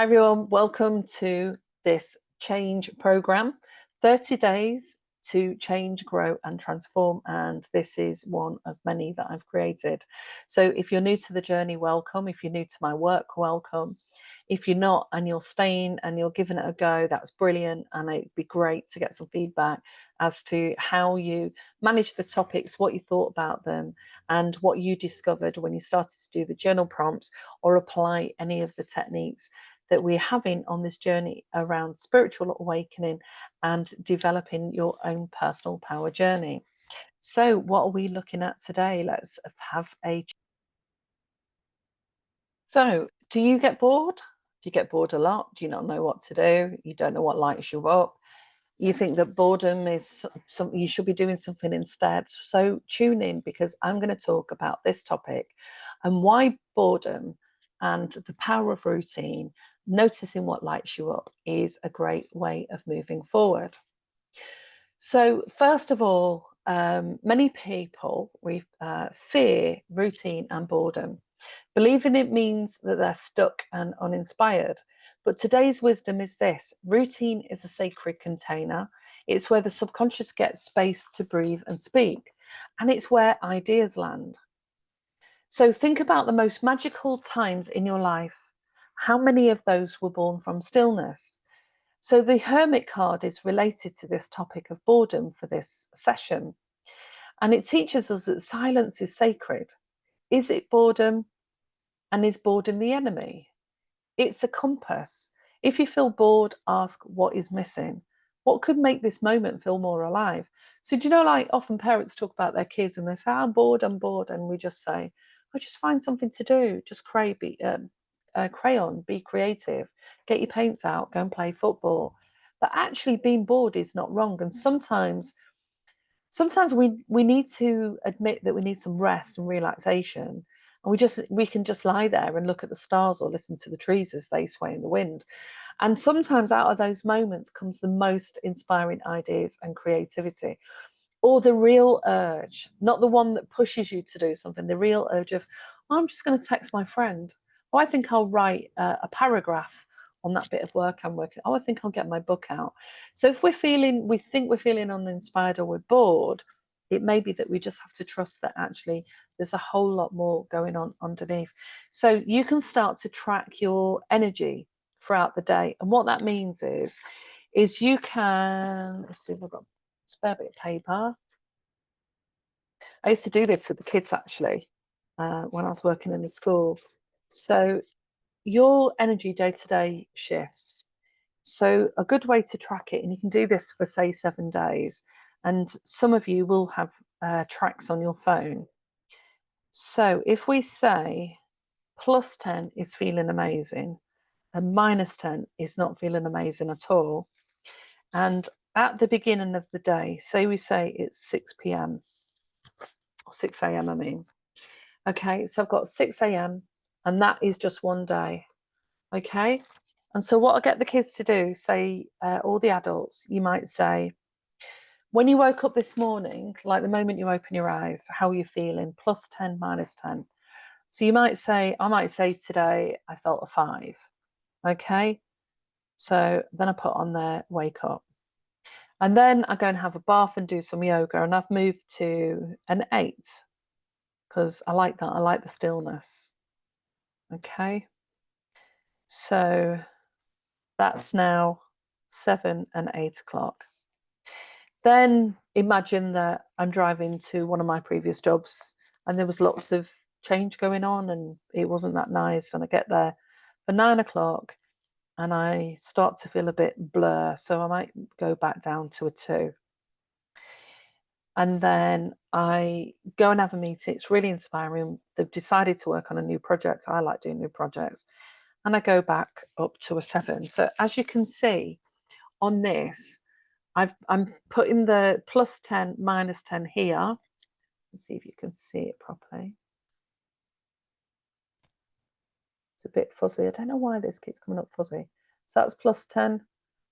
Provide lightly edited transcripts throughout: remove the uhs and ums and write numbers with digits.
Hi everyone, welcome to this change program, 30 days to change, grow and transform. And this is one of many that I've created. So if you're new to the journey, welcome. If you're new to my work, welcome. If you're not and you're staying and you're giving it a go, that's brilliant. And it'd be great to get some feedback as to how you manage the topics, what you thought about them, and what you discovered when you started to do the journal prompts or apply any of the techniques that we're having on this journey around spiritual awakening and developing your own personal power journey. So what are we looking at today? Let's have a... So do you get bored? Do you get bored a lot? Do you not know what to do? You don't know what lights you up? You think that boredom is something you should be doing something instead. So tune in, because I'm going to talk about this topic and why boredom and the power of routine, noticing what lights you up, is a great way of moving forward. So first of all, many people fear routine and boredom, believing it means that they're stuck and uninspired. But today's wisdom is this: routine is a sacred container. It's where the subconscious gets space to breathe and speak, and it's where ideas land. So think about the most magical times in your life. How many of those were born from stillness? So the Hermit card is related to this topic of boredom for this session. And it teaches us that silence is sacred. Is it boredom? And is boredom the enemy? It's a compass. If you feel bored, ask what is missing. What could make this moment feel more alive? So do you know, like often parents talk about their kids and they say, I'm bored. And we just say, oh, just find something to do. Just crayon, be creative, get your paints out, go and play football. But actually being bored is not wrong. And sometimes we need to admit that we need some rest and relaxation, and we can just lie there and look at the stars or listen to the trees as they sway in the wind. And sometimes out of those moments comes the most inspiring ideas and creativity, or the real urge, not the one that pushes you to do something, the real urge of, oh, I'm just going to text my friend. Oh, I think I'll write a paragraph on that bit of work I'm working. Oh, I think I'll get my book out. So if we think we're feeling uninspired or we're bored, it may be that we just have to trust that actually there's a whole lot more going on underneath. So you can start to track your energy throughout the day. And what that means is you can, let's see if I've got a spare bit of paper. I used to do this with the kids actually when I was working in the school. So your energy day to day shifts. So a good way to track it, and you can do this for say 7 days, and some of you will have tracks on your phone. So if we say +10 is feeling amazing and -10 is not feeling amazing at all, and at the beginning of the day, say we say it's 6 p.m. or 6 a.m. I mean. Okay, so I've got 6 a.m. and that is just one day. Okay, and so what I get the kids to do, say, all the adults, you might say, when you woke up this morning, like the moment you open your eyes, how are you feeling? +10, -10. So you might say, I might say today I felt a 5. Okay, so then I put on there, wake up. And then I go and have a bath and do some yoga, and I've moved to an 8 because I like that. I like the stillness. Okay, so that's now 7 and 8 o'clock. Then imagine that I'm driving to one of my previous jobs and there was lots of change going on and it wasn't that nice. And I get there for 9 o'clock and I start to feel a bit blur. So I might go back down to a 2. And then I go and have a meeting. It's really inspiring. They've decided to work on a new project. I like doing new projects. And I go back up to a 7. So as you can see on this, I'm putting the +10, -10 here. Let's see if you can see it properly. It's a bit fuzzy. I don't know why this keeps coming up fuzzy. So that's +10,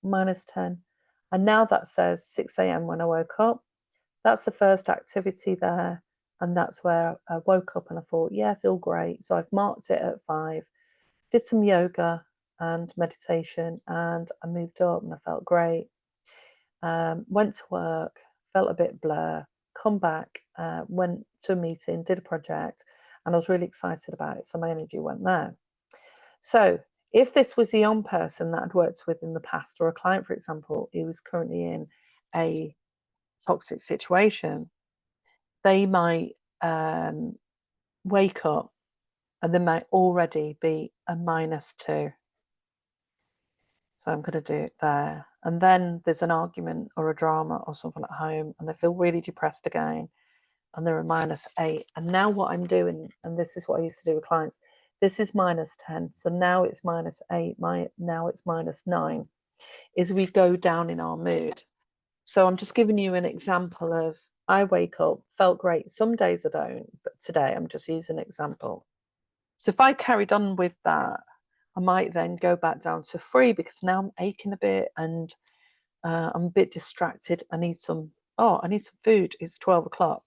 -10. And now that says 6 a.m. when I woke up. That's the first activity there. And that's where I woke up and I thought, yeah, I feel great. So I've marked it at 5, did some yoga, and meditation, and I moved up and I felt great. Went to work, felt a bit blur, come back, went to a meeting, did a project, and I was really excited about it. So my energy went there. So if this was a young person that I'd worked with in the past, or a client, for example, who was currently in a toxic situation, they might wake up and they might already be a -2. So I'm going to do it there. And then there's an argument or a drama or something at home, and they feel really depressed again, and they're a -8. And now what I'm doing, and this is what I used to do with clients, this is -10. So now it's -8, now it's -9, is we go down in our mood. So I'm just giving you an example of, I wake up, felt great. Some days I don't, but today I'm just using an example. So if I carried on with that, I might then go back down to 3 because now I'm aching a bit and I'm a bit distracted. I need some food. It's 12 o'clock.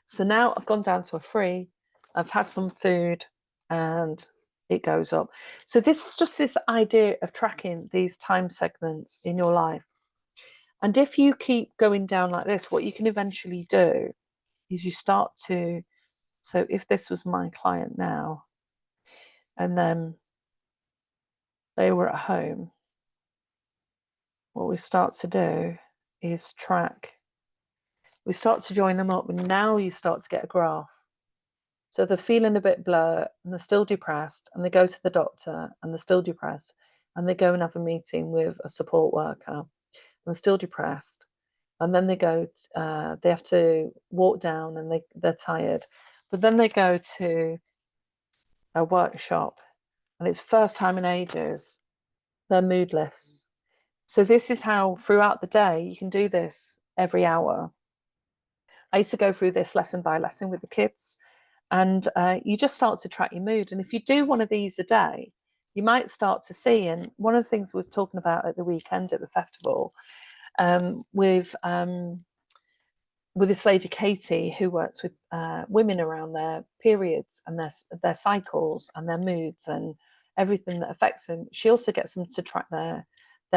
So now I've gone down to a 3. I've had some food and it goes up. So this is just this idea of tracking these time segments in your life. And if you keep going down like this, what you can eventually do is you start to, so if this was my client now, and then they were at home, what we start to do is track. We start to join them up, and now you start to get a graph. So they're feeling a bit blur, and they're still depressed, and they go to the doctor, and they're still depressed, and they go and have a meeting with a support worker, and they're still depressed. And then they go, they have to walk down, and they're tired. But then they go to a workshop, and it's first time in ages, their mood lifts. So this is how throughout the day, you can do this every hour. I used to go through this lesson by lesson with the kids, and you just start to track your mood. And if you do one of these a day, you might start to see, and one of the things we was talking about at the weekend at the festival, with this lady Katie, who works with women around their periods and their cycles and their moods and everything that affects them. She also gets them to track their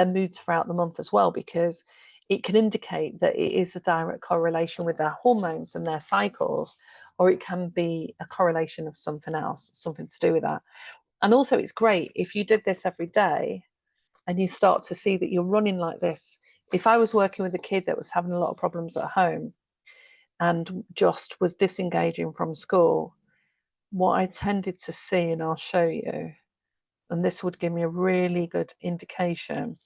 moods throughout the month as well, because it can indicate that it is a direct correlation with their hormones and their cycles, or it can be a correlation of something else, something to do with that. And also it's great if you did this every day and you start to see that you're running like this. If I was working with a kid that was having a lot of problems at home and just was disengaging from school, what I tended to see, and I'll show you, and this would give me a really good indication,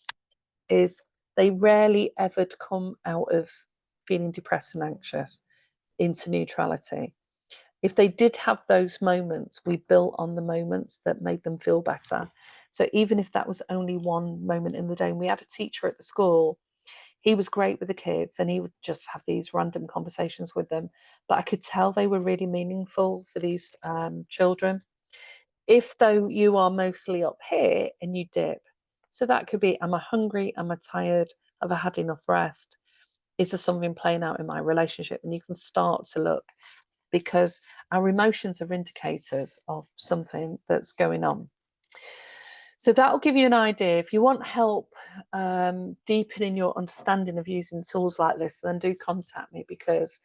is they rarely ever come out of feeling depressed and anxious into neutrality. If they did have those moments, we built on the moments that made them feel better. So even if that was only one moment in the day, and we had a teacher at the school, he was great with the kids and he would just have these random conversations with them, but I could tell they were really meaningful for these children. If though you are mostly up here and you dip, so that could be, am I hungry, am I tired, have I had enough rest, is there something playing out in my relationship? And you can start to look, because our emotions are indicators of something that's going on. So that'll give you an idea. If you want help deepening your understanding of using tools like this, then do contact me, because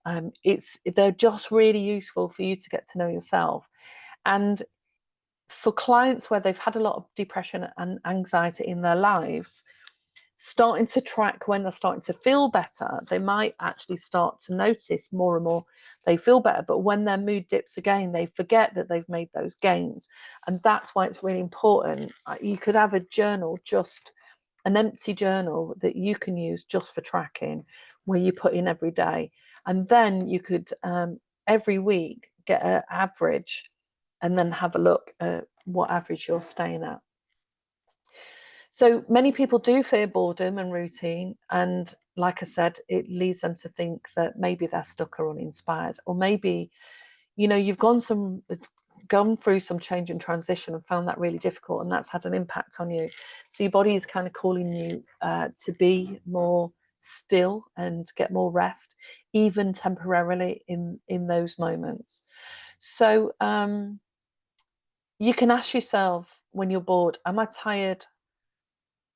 they're just really useful for you to get to know yourself. And for clients where they've had a lot of depression and anxiety in their lives, starting to track when they're starting to feel better, they might actually start to notice more and more they feel better. But when their mood dips again, they forget that they've made those gains. And that's why it's really important. You could have a journal, just an empty journal that you can use just for tracking, where you put in every day. And then you could every week get an average and then have a look at what average you're staying at. So many people do fear boredom and routine. And like I said, it leads them to think that maybe they're stuck or uninspired, or maybe, you've gone through some change and transition and found that really difficult, and that's had an impact on you. So your body is kind of calling you to be more still and get more rest, even temporarily in those moments. So you can ask yourself, when you're bored? Am I tired?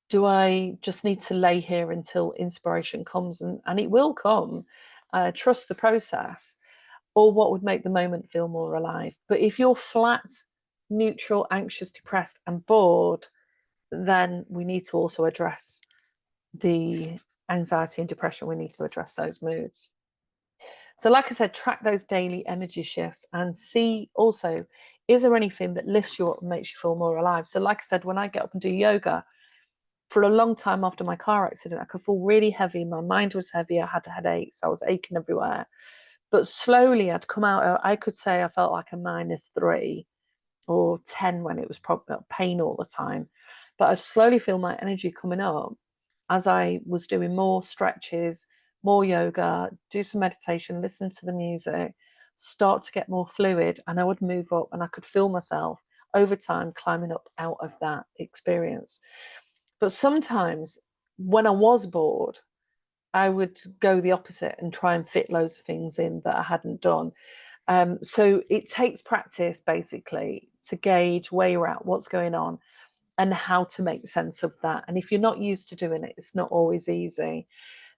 Do I just need to lay here until inspiration comes? And it will come. Trust the process. Or what would make the moment feel more alive? But if you're flat, neutral, anxious, depressed, and bored, then we need to also address the anxiety and depression. We need to address those moods. So, like I said, track those daily energy shifts and see also, is there anything that lifts you up and makes you feel more alive? So, like I said, when I get up and do yoga, for a long time after my car accident, I could feel really heavy. My mind was heavy. I had headaches. I was aching everywhere. But slowly I'd come out, I could say I felt like a -3 or 10 when it was probably pain all the time. But I'd slowly feel my energy coming up as I was doing more stretches, more yoga, do some meditation, listen to the music, start to get more fluid, and I would move up and I could feel myself over time climbing up out of that experience. But sometimes when I was bored, I would go the opposite and try and fit loads of things in that I hadn't done. So it takes practice basically to gauge where you're at, what's going on, and how to make sense of that. And if you're not used to doing it, it's not always easy.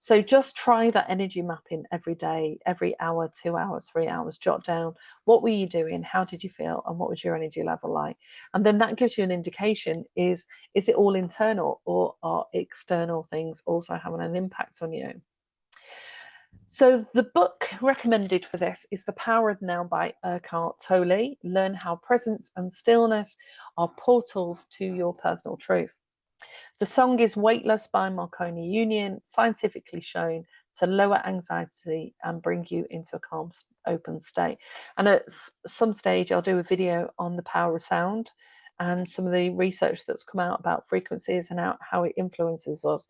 So just try that energy mapping every day, every hour, 2 hours, 3 hours. Jot down what were you doing, how did you feel, and what was your energy level like. And then that gives you an indication: is it all internal, or are external things also having an impact on you? So the book recommended for this is The Power of Now by Eckhart Tolle. Learn how presence and stillness are portals to your personal truth. The song is Weightless by Marconi Union, scientifically shown to lower anxiety and bring you into a calm, open state. And at some stage, I'll do a video on the power of sound and some of the research that's come out about frequencies and how it influences us.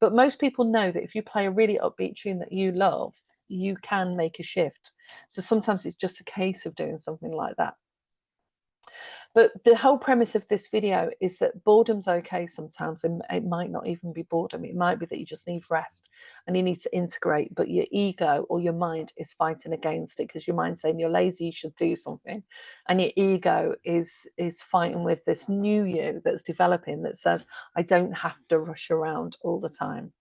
But most people know that if you play a really upbeat tune that you love, you can make a shift. So sometimes it's just a case of doing something like that. But the whole premise of this video is that boredom's okay sometimes, and it might not even be boredom. It might be that you just need rest and you need to integrate, but your ego or your mind is fighting against it, because your mind's saying you're lazy, you should do something. And your ego is fighting with this new you that's developing that says, I don't have to rush around all the time.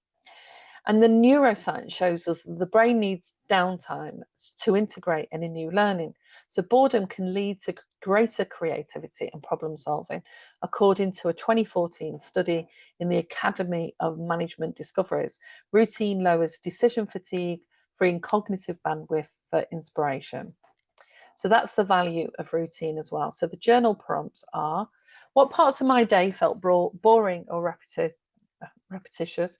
And the neuroscience shows us that the brain needs downtime to integrate any new learning. So boredom can lead to greater creativity and problem solving, according to a 2014 study in the Academy of Management Discoveries. Routine lowers decision fatigue, freeing cognitive bandwidth for inspiration. So that's the value of routine as well. So the journal prompts are: what parts of my day felt boring or repetitious?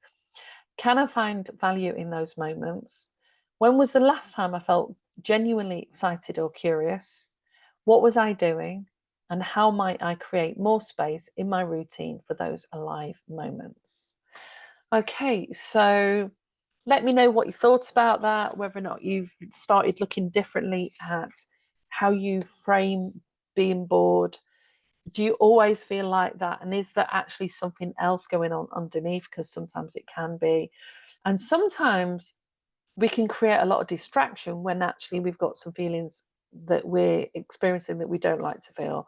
Can I find value in those moments? When was the last time I felt genuinely excited or curious? What was I doing? And how might I create more space in my routine for those alive moments? Okay, so let me know what you thought about that, whether or not you've started looking differently at how you frame being bored. Do you always feel like that? And is there actually something else going on underneath? Because sometimes it can be. And sometimes we can create a lot of distraction when actually we've got some feelings that we're experiencing that we don't like to feel.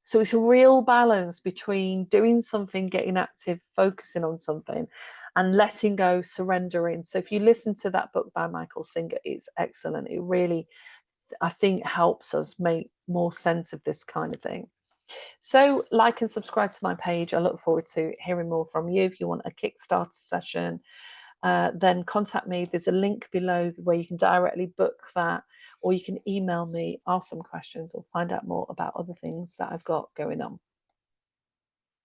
So it's a real balance between doing something, getting active, focusing on something, and letting go, surrendering. So if you listen to that book by Michael Singer, it's excellent. It really, I think, helps us make more sense of this kind of thing. So like and subscribe to my page. I look forward to hearing more from you. If you want a Kickstarter session, then contact me. There's a link below where you can directly book that, or you can email me, ask some questions, or find out more about other things that I've got going on.